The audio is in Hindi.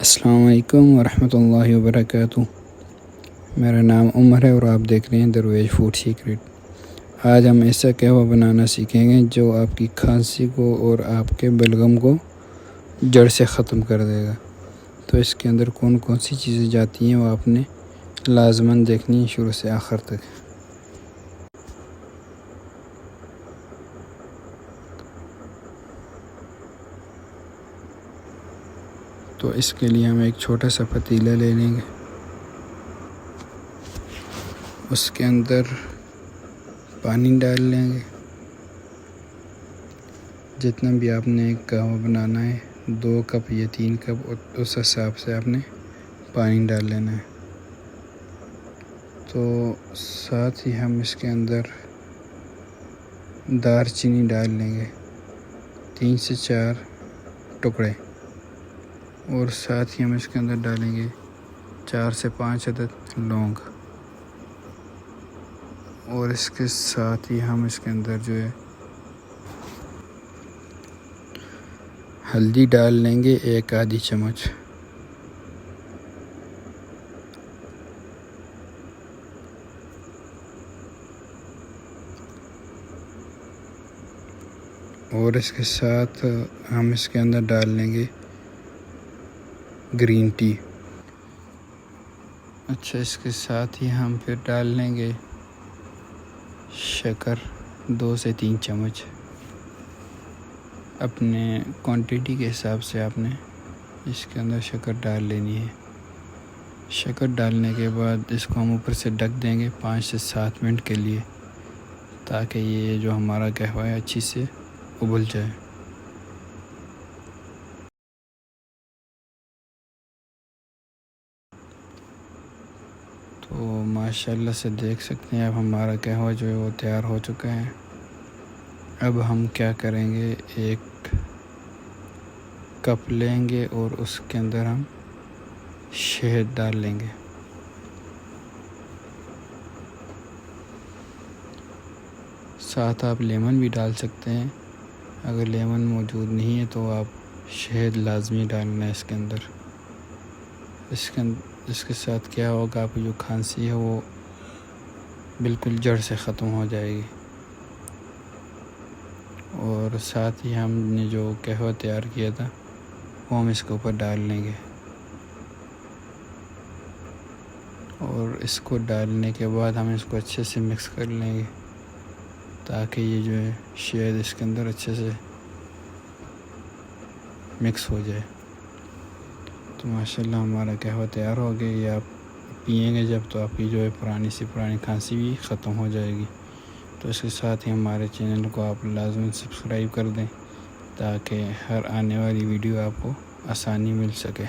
अस्सलाम वालेकुम वरहमतुल्लाहि वबरकातुहू। मेरा नाम उमर है और आप देख रहे हैं दरवेश फूड सीक्रेट। आज हम ऐसा कहवा बनाना सीखेंगे जो आपकी खांसी को और आपके बलगम को जड़ से ख़त्म कर देगा। तो इसके अंदर कौन कौन सी चीज़ें जाती हैं वो आपने लाजमन देखनी है शुरू से आखिर तक। तो इसके लिए हम एक छोटा सा पतीला ले लेंगे, उसके अंदर पानी डाल लेंगे। जितना भी आपने कहवा बनाना है 2 कप या 3 कप उस हिसाब से आपने पानी डाल लेना है। तो साथ ही हम इसके अंदर दालचीनी डाल लेंगे 3 से 4 टुकड़े, और साथ ही हम इसके अंदर डालेंगे 4 से 5 अदद लौंग, और इसके साथ ही हम इसके अंदर जो है हल्दी डाल लेंगे 1 आधी चम्मच। और इसके साथ हम इसके अंदर डाल लेंगे ग्रीन टी। अच्छा, इसके साथ ही हम फिर डाल लेंगे शक्कर 2 से 3 चम्मच। अपने क्वांटिटी के हिसाब से आपने इसके अंदर शक्कर डाल लेनी है। शक्कर डालने के बाद इसको हम ऊपर से ढक देंगे 5 से 7 मिनट के लिए, ताकि ये जो हमारा कहवा है अच्छी से उबल जाए। तो माशाल्लाह से देख सकते हैं अब हमारा कहवा जो है वो तैयार हो चुका है। अब हम क्या करेंगे, 1 कप लेंगे और उसके अंदर हम शहद डाल लेंगे। साथ आप लेमन भी डाल सकते हैं। अगर लेमन मौजूद नहीं है तो आप शहद लाजमी डालना है इसके अंदर। इसके साथ क्या होगा, आपकी जो खांसी है वो बिल्कुल जड़ से ख़त्म हो जाएगी। और साथ ही हमने जो कहवा तैयार किया था वो हम इसके ऊपर डाल लेंगे, और इसको डालने के बाद हम इसको अच्छे से मिक्स कर लेंगे, ताकि ये जो है शहद इसके अंदर अच्छे से मिक्स हो जाए। तो माशाल्लाह हमारा कहवा तैयार हो गया। ये आप पिएंगे जब तो आपकी जो है पुरानी से पुरानी खांसी भी ख़त्म हो जाएगी। तो इसके साथ ही हमारे चैनल को आप लाज़मी सब्सक्राइब कर दें, ताकि हर आने वाली वीडियो आपको आसानी मिल सके।